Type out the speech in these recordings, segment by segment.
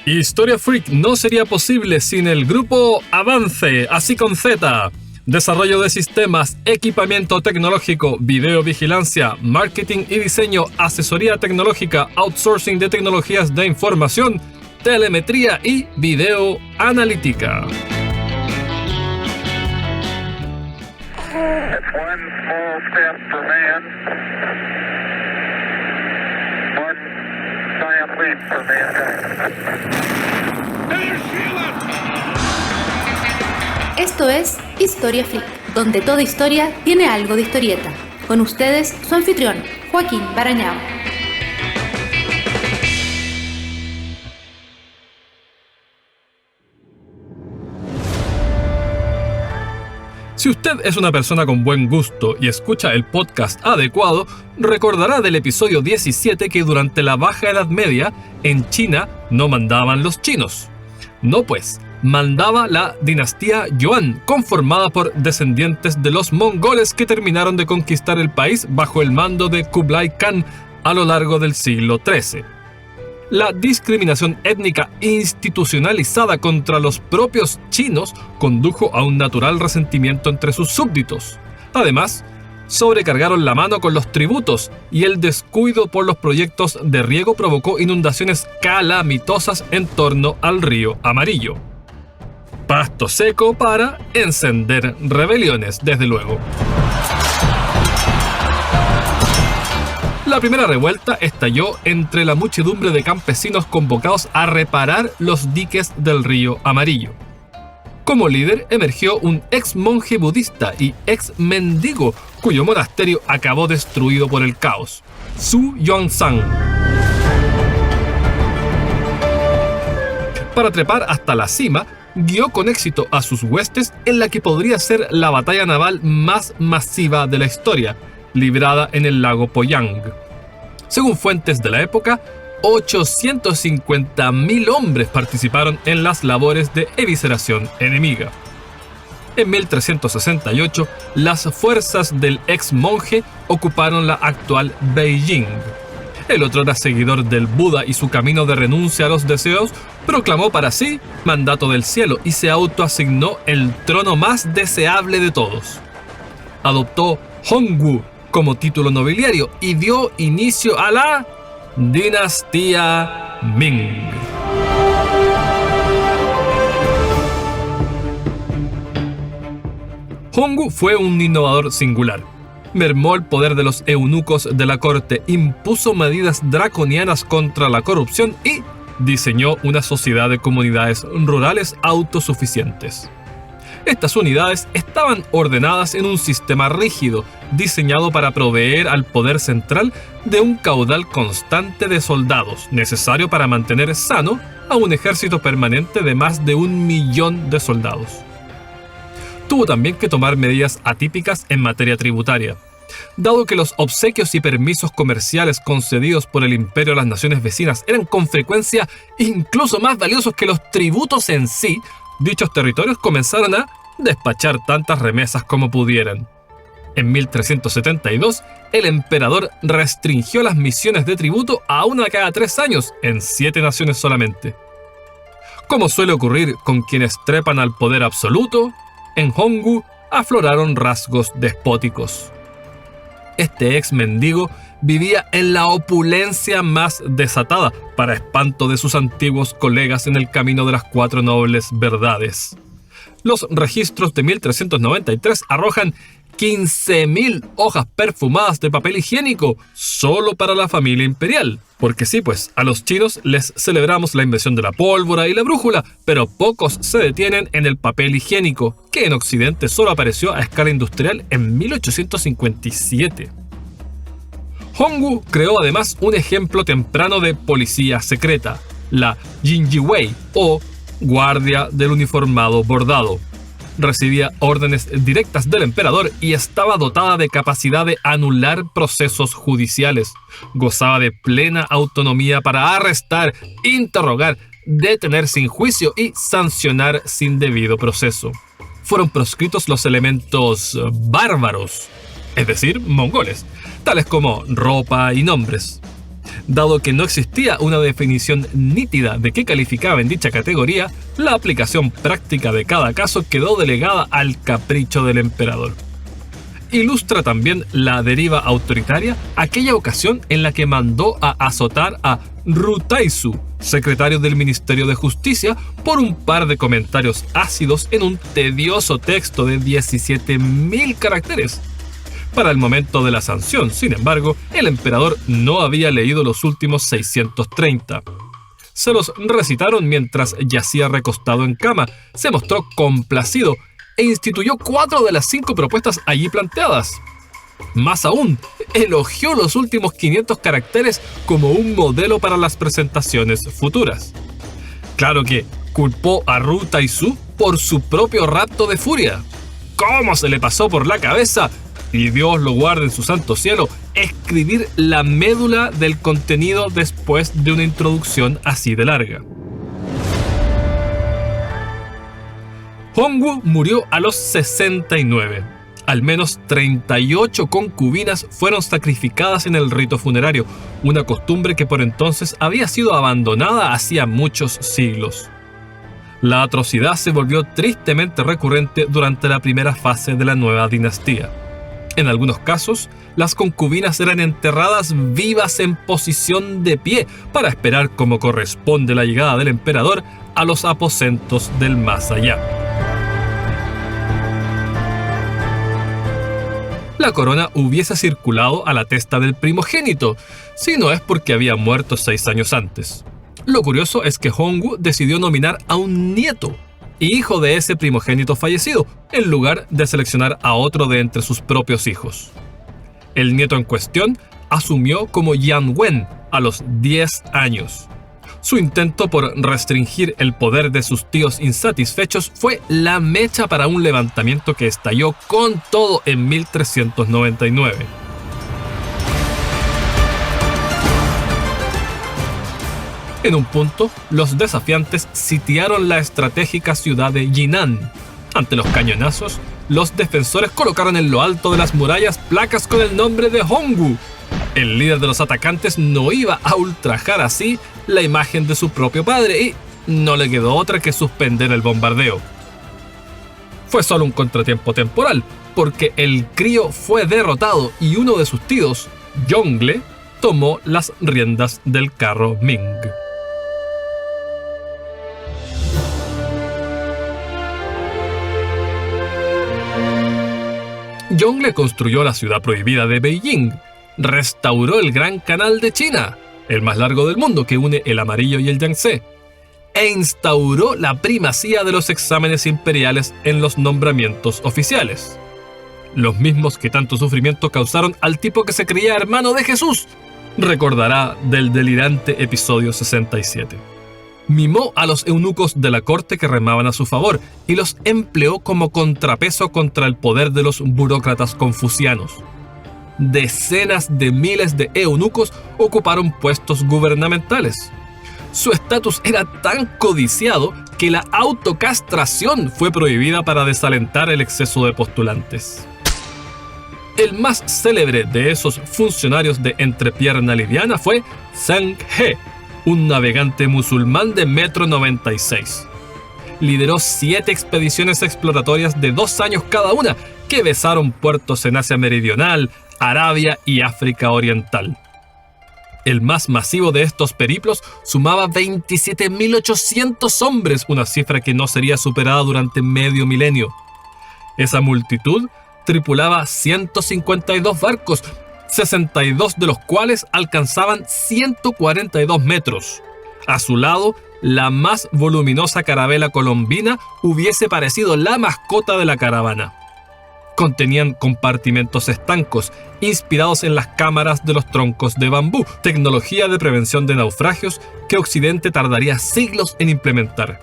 Historia Freak no sería posible sin el grupo Avance, así con Z. Desarrollo de sistemas, equipamiento tecnológico, videovigilancia, marketing y diseño, asesoría tecnológica, outsourcing de tecnologías de información, telemetría y videoanalítica. Esto es Historia Freak, donde toda historia tiene algo de historieta. Con ustedes, su anfitrión, Joaquín Barañao. Si usted es una persona con buen gusto y escucha el podcast adecuado, recordará del episodio 17 que durante la Baja Edad Media, en China no mandaban los chinos. No pues, mandaba la dinastía Yuan, conformada por descendientes de los mongoles que terminaron de conquistar el país bajo el mando de Kublai Khan a lo largo del siglo XIII. La discriminación étnica institucionalizada contra los propios chinos condujo a un natural resentimiento entre sus súbditos. Además, sobrecargaron la mano con los tributos y el descuido por los proyectos de riego provocó inundaciones calamitosas en torno al río Amarillo. Pasto seco para encender rebeliones, desde luego. La primera revuelta estalló entre la muchedumbre de campesinos convocados a reparar los diques del río Amarillo. Como líder emergió un ex monje budista y ex mendigo cuyo monasterio acabó destruido por el caos, Su Yuanzhang. Para trepar hasta la cima, guió con éxito a sus huestes en la que podría ser la batalla naval más masiva de la historia, librada en el lago Poyang. Según fuentes de la época, 850.000 hombres participaron en las labores de evisceración enemiga. En 1368, las fuerzas del ex monje ocuparon la actual Beijing. El otrora seguidor del Buda y su camino de renuncia a los deseos, proclamó para sí mandato del cielo y se autoasignó el trono más deseable de todos. Adoptó Hongwu como título nobiliario y dio inicio a la dinastía Ming. Hongwu fue un innovador singular. Mermó el poder de los eunucos de la corte, impuso medidas draconianas contra la corrupción y diseñó una sociedad de comunidades rurales autosuficientes. Estas unidades estaban ordenadas en un sistema rígido, diseñado para proveer al poder central de un caudal constante de soldados, necesario para mantener sano a un ejército permanente de más de 1 millón de soldados. Tuvo también que tomar medidas atípicas en materia tributaria. Dado que los obsequios y permisos comerciales concedidos por el imperio a las naciones vecinas eran con frecuencia incluso más valiosos que los tributos en sí, dichos territorios comenzaron a despachar tantas remesas como pudieran. En 1372, el emperador restringió las misiones de tributo a una cada 3 años, en 7 naciones solamente. Como suele ocurrir con quienes trepan al poder absoluto, en Hongwu afloraron rasgos despóticos. Este ex mendigo vivía en la opulencia más desatada, para espanto de sus antiguos colegas en el camino de las 4 nobles verdades. Los registros de 1393 arrojan 15.000 hojas perfumadas de papel higiénico solo para la familia imperial. Porque sí, pues, a los chinos les celebramos la invención de la pólvora y la brújula, pero pocos se detienen en el papel higiénico, que en Occidente solo apareció a escala industrial en 1857. Hongwu creó además un ejemplo temprano de policía secreta, la Jinjiwei, o guardia del uniformado bordado. Recibía órdenes directas del emperador y estaba dotada de capacidad de anular procesos judiciales. Gozaba de plena autonomía para arrestar, interrogar, detener sin juicio y sancionar sin debido proceso. Fueron proscritos los elementos bárbaros, es decir, mongoles, tales como ropa y nombres. Dado que no existía una definición nítida de qué calificaba en dicha categoría, la aplicación práctica de cada caso quedó delegada al capricho del emperador. Ilustra también la deriva autoritaria aquella ocasión en la que mandó a azotar a Rutaizu, secretario del Ministerio de Justicia, por un par de comentarios ácidos en un tedioso texto de 17.000 caracteres. Para el momento de la sanción, sin embargo, el emperador no había leído los últimos 630. Se los recitaron mientras yacía recostado en cama, se mostró complacido e instituyó 4 de las 5 propuestas allí planteadas. Más aún, elogió los últimos 500 caracteres como un modelo para las presentaciones futuras. Claro que culpó a Rutaizu por su propio rapto de furia. ¿Cómo se le pasó por la cabeza, y Dios lo guarde en su santo cielo, escribir la médula del contenido después de una introducción así de larga? Hongwu murió a los 69. Al menos 38 concubinas fueron sacrificadas en el rito funerario, una costumbre que por entonces había sido abandonada hacía muchos siglos. La atrocidad se volvió tristemente recurrente durante la primera fase de la nueva dinastía. En algunos casos, las concubinas eran enterradas vivas en posición de pie para esperar como corresponde la llegada del emperador a los aposentos del más allá. La corona hubiese circulado a la testa del primogénito, si no es porque había muerto 6 años antes. Lo curioso es que Hongwu decidió nominar a un nieto, hijo de ese primogénito fallecido, en lugar de seleccionar a otro de entre sus propios hijos. El nieto en cuestión asumió como Yanwen a los 10 años. Su intento por restringir el poder de sus tíos insatisfechos fue la mecha para un levantamiento que estalló con todo en 1399. En un punto, los desafiantes sitiaron la estratégica ciudad de Jinan. Ante los cañonazos, los defensores colocaron en lo alto de las murallas placas con el nombre de Hongwu. El líder de los atacantes no iba a ultrajar así la imagen de su propio padre y no le quedó otra que suspender el bombardeo. Fue solo un contratiempo temporal, porque el crío fue derrotado y uno de sus tíos, Yongle, tomó las riendas del carro Ming. Yongle construyó la ciudad prohibida de Beijing, restauró el Gran Canal de China, el más largo del mundo que une el Amarillo y el Yangtze, e instauró la primacía de los exámenes imperiales en los nombramientos oficiales. Los mismos que tanto sufrimiento causaron al tipo que se creía hermano de Jesús, recordará del delirante episodio 67. Mimó a los eunucos de la corte que remaban a su favor y los empleó como contrapeso contra el poder de los burócratas confucianos. Decenas de miles de eunucos ocuparon puestos gubernamentales. Su estatus era tan codiciado que la autocastración fue prohibida para desalentar el exceso de postulantes. El más célebre de esos funcionarios de entrepierna liviana fue Zheng He, un navegante musulmán de 1,96 m. Lideró 7 expediciones exploratorias de 2 años cada una que besaron puertos en Asia Meridional, Arabia y África Oriental. El más masivo de estos periplos sumaba 27.800 hombres, una cifra que no sería superada durante medio milenio. Esa multitud tripulaba 152 barcos, 62 de los cuales alcanzaban 142 metros. A su lado, la más voluminosa carabela colombina hubiese parecido la mascota de la caravana. Contenían compartimentos estancos, inspirados en las cámaras de los troncos de bambú, tecnología de prevención de naufragios que Occidente tardaría siglos en implementar.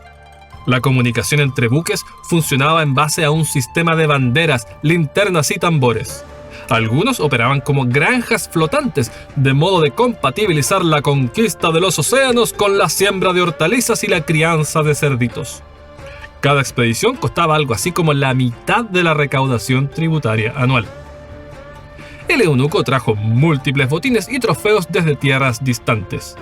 La comunicación entre buques funcionaba en base a un sistema de banderas, linternas y tambores. Algunos operaban como granjas flotantes, de modo de compatibilizar la conquista de los océanos con la siembra de hortalizas y la crianza de cerditos. Cada expedición costaba algo así como la mitad de la recaudación tributaria anual. El eunuco trajo múltiples botines y trofeos desde tierras distantes.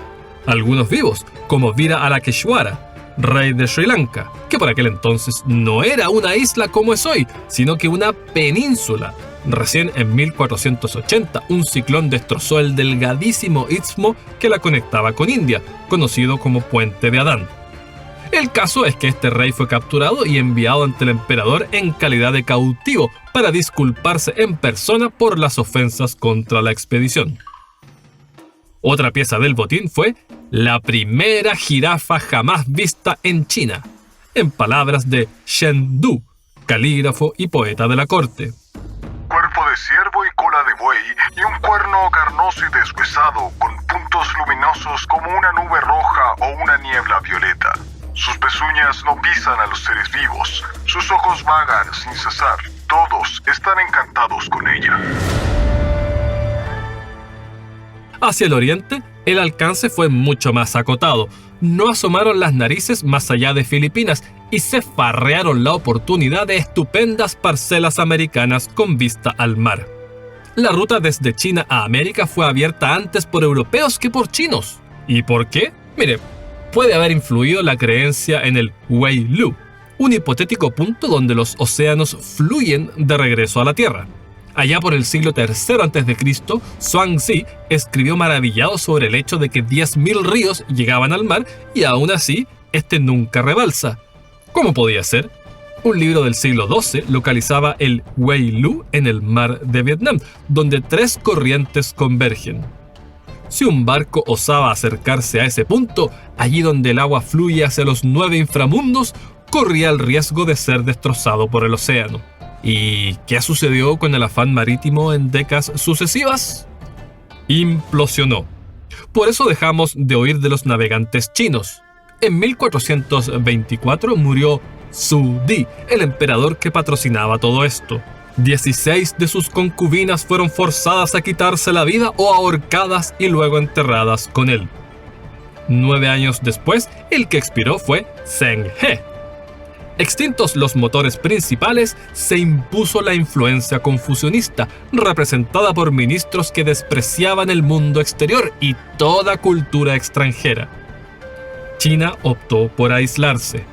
Algunos vivos, como Vira Alakeshwara, rey de Sri Lanka, que por aquel entonces no era una isla como es hoy, sino que una península. Recién en 1480, un ciclón destrozó el delgadísimo istmo que la conectaba con India, conocido como Puente de Adán. El caso es que este rey fue capturado y enviado ante el emperador en calidad de cautivo para disculparse en persona por las ofensas contra la expedición. Otra pieza del botín fue la primera jirafa jamás vista en China, en palabras de Shen Du, calígrafo y poeta de la corte. Cuerpo de ciervo y cola de buey, y un cuerno carnoso y deshuesado, con puntos luminosos como una nube roja o una niebla violeta. Sus pezuñas no pisan a los seres vivos, sus ojos vagan sin cesar, todos están encantados con ella. Hacia el oriente, el alcance fue mucho más acotado. No asomaron las narices más allá de Filipinas y se farrearon la oportunidad de estupendas parcelas americanas con vista al mar. La ruta desde China a América fue abierta antes por europeos que por chinos. ¿Y por qué? Mire, puede haber influido la creencia en el Wei Lu, un hipotético punto donde los océanos fluyen de regreso a la Tierra. Allá por el siglo III a.C., Zhuangzi escribió maravillado sobre el hecho de que 10.000 ríos llegaban al mar y aún así, este nunca rebalsa. ¿Cómo podía ser? Un libro del siglo XII localizaba el Wei Lu en el mar de Vietnam, donde 3 corrientes convergen. Si un barco osaba acercarse a ese punto, allí donde el agua fluye hacia los 9 inframundos, corría el riesgo de ser destrozado por el océano. ¿Y qué sucedió con el afán marítimo en décadas sucesivas? Implosionó. Por eso dejamos de oír de los navegantes chinos. En 1424 murió Zhu Di, el emperador que patrocinaba todo esto. 16 de sus concubinas fueron forzadas a quitarse la vida o ahorcadas y luego enterradas con él. 9 años después, el que expiró fue Zheng He. Extintos los motores principales, se impuso la influencia confucionista, representada por ministros que despreciaban el mundo exterior y toda cultura extranjera. China optó por aislarse.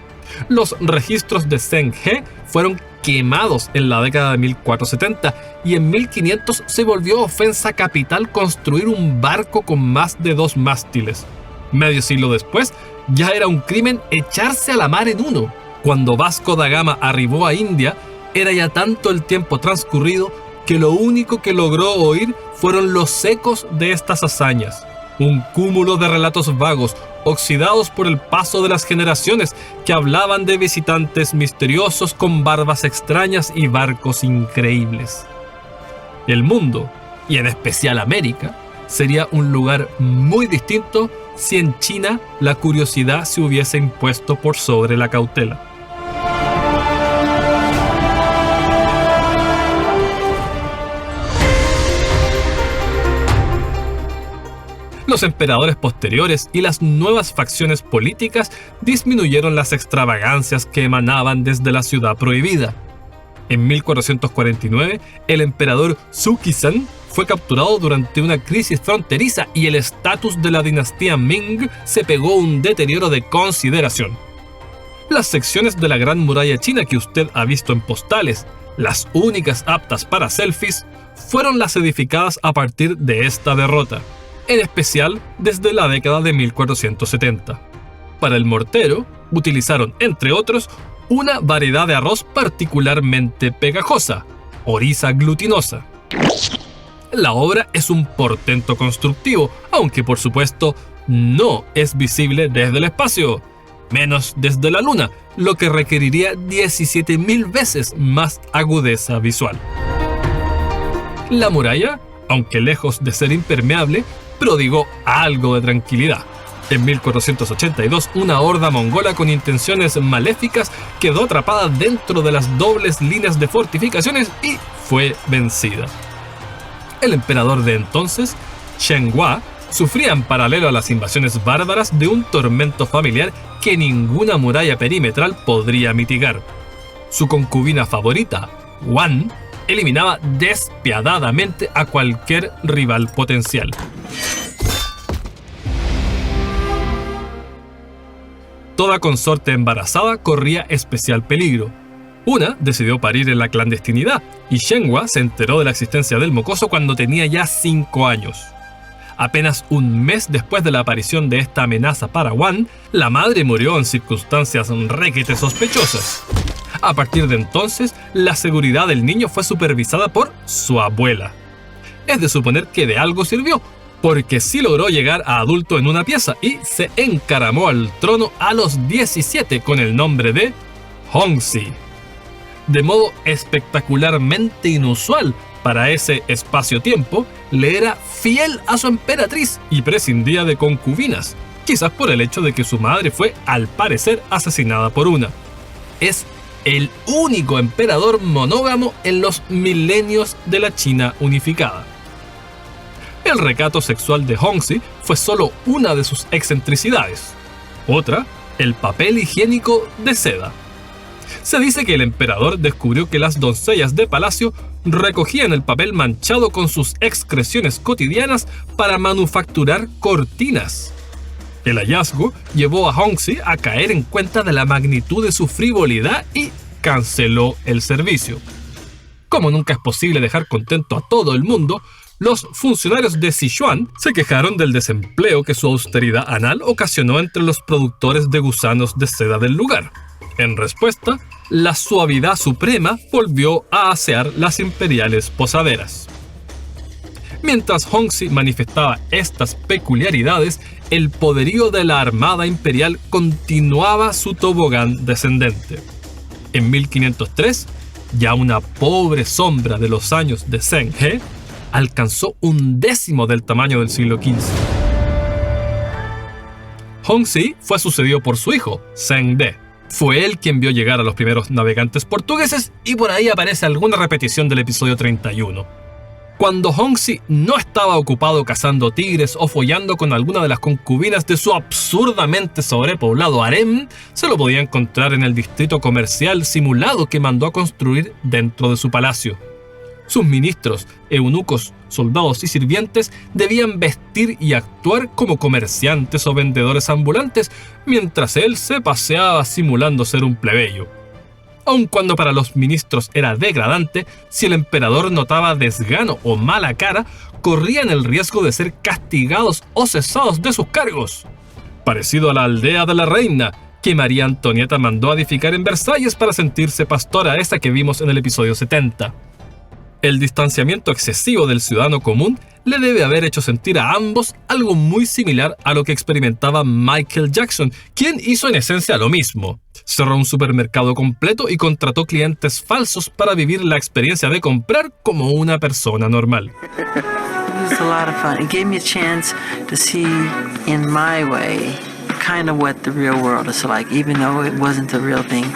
Los registros de Zheng He fueron quemados en la década de 1470 y en 1500 se volvió ofensa capital construir un barco con más de 2 mástiles. Medio siglo después, ya era un crimen echarse a la mar en uno. Cuando Vasco da Gama arribó a India, era ya tanto el tiempo transcurrido que lo único que logró oír fueron los ecos de estas hazañas. Un cúmulo de relatos vagos, oxidados por el paso de las generaciones, que hablaban de visitantes misteriosos con barbas extrañas y barcos increíbles. El mundo, y en especial América, sería un lugar muy distinto si en China la curiosidad se hubiese impuesto por sobre la cautela. Los emperadores posteriores y las nuevas facciones políticas disminuyeron las extravagancias que emanaban desde la ciudad prohibida. En 1449, el emperador Zhuge-Zan fue capturado durante una crisis fronteriza y el estatus de la dinastía Ming se pegó un deterioro de consideración. Las secciones de la Gran Muralla China que usted ha visto en postales, las únicas aptas para selfies, fueron las edificadas a partir de esta derrota, en especial desde la década de 1470. Para el mortero, utilizaron, entre otros, una variedad de arroz particularmente pegajosa, oriza glutinosa. La obra es un portento constructivo, aunque por supuesto no es visible desde el espacio, menos desde la luna, lo que requeriría 17.000 veces más agudeza visual. La muralla, aunque lejos de ser impermeable, prodigó algo de tranquilidad. En 1482, una horda mongola con intenciones maléficas quedó atrapada dentro de las dobles líneas de fortificaciones y fue vencida. El emperador de entonces, Shen Hua, sufría en paralelo a las invasiones bárbaras de un tormento familiar que ninguna muralla perimetral podría mitigar. Su concubina favorita, Wan, eliminaba despiadadamente a cualquier rival potencial. Toda consorte embarazada corría especial peligro. Una decidió parir en la clandestinidad y Shenhua se enteró de la existencia del mocoso cuando tenía ya 5 años. Apenas un mes después de la aparición de esta amenaza para Wan, la madre murió en circunstancias requete sospechosas. A partir de entonces, la seguridad del niño fue supervisada por su abuela. Es de suponer que de algo sirvió, porque sí logró llegar a adulto en una pieza y se encaramó al trono a los 17 con el nombre de Hongxi. De modo espectacularmente inusual para ese espacio-tiempo, le era fiel a su emperatriz y prescindía de concubinas, quizás por el hecho de que su madre fue, al parecer, asesinada por una. Es el único emperador monógamo en los milenios de la China unificada. El recato sexual de Hongxi fue solo una de sus excentricidades. Otra, el papel higiénico de seda. Se dice que el emperador descubrió que las doncellas de palacio recogían el papel manchado con sus excreciones cotidianas para manufacturar cortinas. El hallazgo llevó a Hongxi a caer en cuenta de la magnitud de su frivolidad y canceló el servicio. Como nunca es posible dejar contento a todo el mundo, los funcionarios de Sichuan se quejaron del desempleo que su austeridad anal ocasionó entre los productores de gusanos de seda del lugar. En respuesta, la suavidad suprema volvió a asear las imperiales posaderas. Mientras Hongxi manifestaba estas peculiaridades, el poderío de la armada imperial continuaba su tobogán descendente. En 1503, ya una pobre sombra de los años de Zheng He, alcanzó 1/10 del tamaño del siglo XV. Hongxi fue sucedido por su hijo, Zheng De. Fue él quien vio llegar a los primeros navegantes portugueses y por ahí aparece alguna repetición del episodio 31. Cuando Hongxi no estaba ocupado cazando tigres o follando con alguna de las concubinas de su absurdamente sobrepoblado harem, se lo podía encontrar en el distrito comercial simulado que mandó a construir dentro de su palacio. Sus ministros, eunucos, soldados y sirvientes debían vestir y actuar como comerciantes o vendedores ambulantes, mientras él se paseaba simulando ser un plebeyo. Aun cuando para los ministros era degradante, si el emperador notaba desgano o mala cara, corrían el riesgo de ser castigados o cesados de sus cargos. Parecido a la aldea de la reina, que María Antonieta mandó a edificar en Versalles para sentirse pastora, esa que vimos en el episodio 70. El distanciamiento excesivo del ciudadano común le debe haber hecho sentir a ambos algo muy similar a lo que experimentaba Michael Jackson, quien hizo en esencia lo mismo. Cerró un supermercado completo y contrató clientes falsos para vivir la experiencia de comprar como una persona normal. It was a lot of fun. It gave me a chance to see in my way kind of what the real world is like, even though it wasn't the real thing.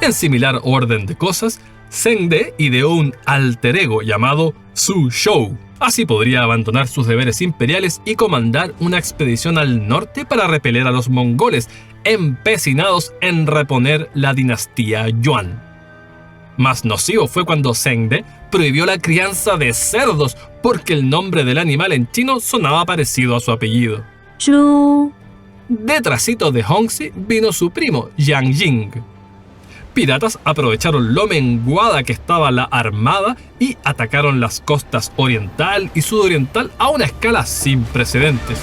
En similar orden de cosas, Zheng De ideó un alter ego llamado Su Shou. Así podría abandonar sus deberes imperiales y comandar una expedición al norte para repeler a los mongoles, empecinados en reponer la dinastía Yuan. Más nocivo fue cuando Zheng De prohibió la crianza de cerdos porque el nombre del animal en chino sonaba parecido a su apellido. Zhu. Detrásito de Hongxi vino su primo, Yang Jing. Piratas aprovecharon lo menguada que estaba la armada y atacaron las costas oriental y sudoriental a una escala sin precedentes.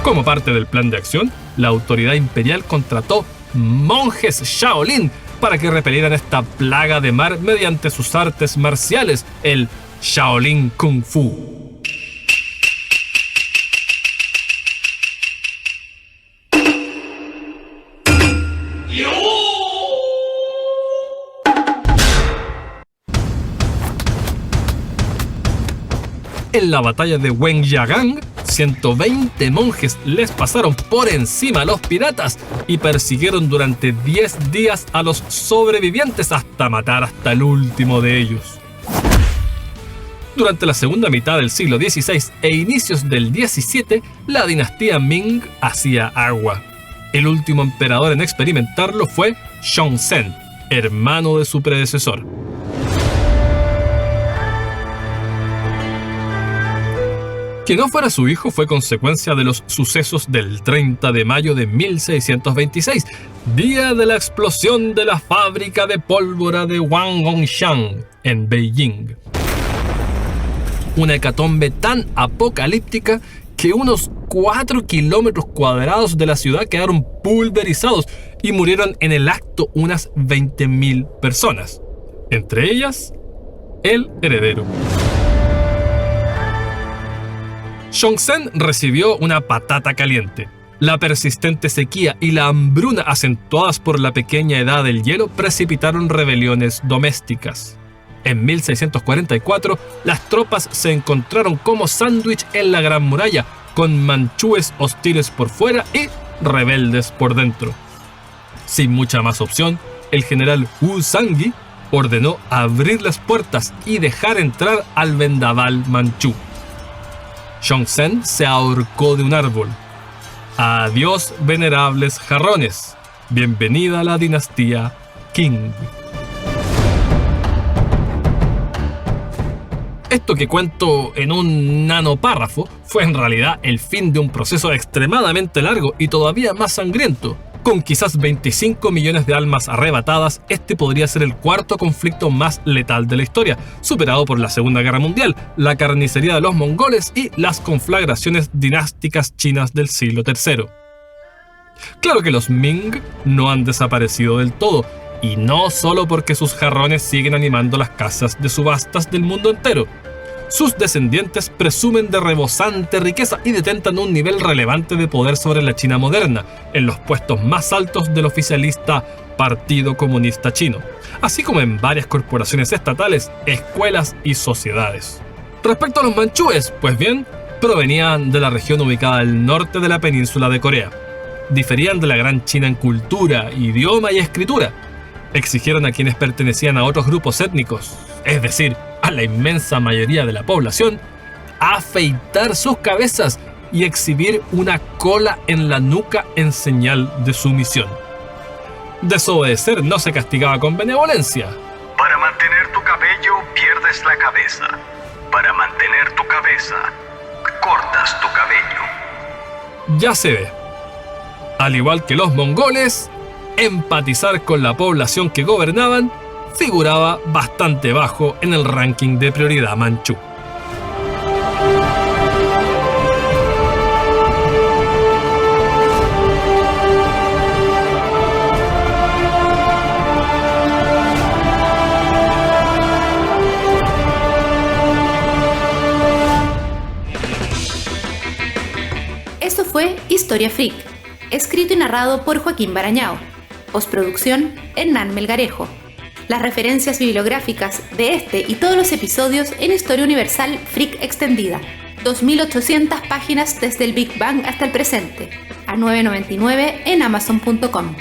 Como parte del plan de acción, la autoridad imperial contrató monjes Shaolin para que repelieran esta plaga de mar mediante sus artes marciales, el Shaolin Kung Fu. En la batalla de Wenyagang, 120 monjes les pasaron por encima a los piratas y persiguieron durante 10 días a los sobrevivientes hasta matar hasta el último de ellos. Durante la segunda mitad del siglo XVI e inicios del XVII, la dinastía Ming hacía agua. El último emperador en experimentarlo fue Xiongzhen, hermano de su predecesor. Que no fuera su hijo fue consecuencia de los sucesos del 30 de mayo de 1626, día de la explosión de la fábrica de pólvora de Wanggongxiang en Beijing. Una hecatombe tan apocalíptica que unos 4 kilómetros cuadrados de la ciudad quedaron pulverizados y murieron en el acto unas 20.000 personas, entre ellas el heredero. Xiongzhen recibió una patata caliente. La persistente sequía y la hambruna acentuadas por la pequeña edad del hielo precipitaron rebeliones domésticas. En 1644, las tropas se encontraron como sándwich en la Gran Muralla, con manchúes hostiles por fuera y rebeldes por dentro. Sin mucha más opción, el general Wu Sangui ordenó abrir las puertas y dejar entrar al vendaval manchú. Xiongzhen se ahorcó de un árbol. Adiós, venerables jarrones. Bienvenida a la dinastía Qing. Esto que cuento en un nanopárrafo fue en realidad el fin de un proceso extremadamente largo y todavía más sangriento. Con quizás 25 millones de almas arrebatadas, este podría ser el cuarto conflicto más letal de la historia, superado por la Segunda Guerra Mundial, la carnicería de los mongoles y las conflagraciones dinásticas chinas del siglo III. Claro que los Ming no han desaparecido del todo, y no solo porque sus jarrones siguen animando las casas de subastas del mundo entero. Sus descendientes presumen de rebosante riqueza y detentan un nivel relevante de poder sobre la China moderna, en los puestos más altos del oficialista Partido Comunista Chino, así como en varias corporaciones estatales, escuelas y sociedades. Respecto a los manchúes, pues bien, provenían de la región ubicada al norte de la península de Corea. Diferían de la Gran China en cultura, idioma y escritura. Exigieron a quienes pertenecían a otros grupos étnicos, es decir, a la inmensa mayoría de la población, afeitar sus cabezas y exhibir una cola en la nuca en señal de sumisión. Desobedecer no se castigaba con benevolencia. Para mantener tu cabello, pierdes la cabeza. Para mantener tu cabeza, cortas tu cabello. Ya se ve. Al igual que los mongoles, empatizar con la población que gobernaban figuraba bastante bajo en el ranking de prioridad manchú. Esto fue Historia Freak, escrito y narrado por Joaquín Barañao. Postproducción, Hernán Melgarejo. Las referencias bibliográficas de este y todos los episodios en Historia Universal Freak Extendida. 2.800 páginas desde el Big Bang hasta el presente. A $9.99 en Amazon.com.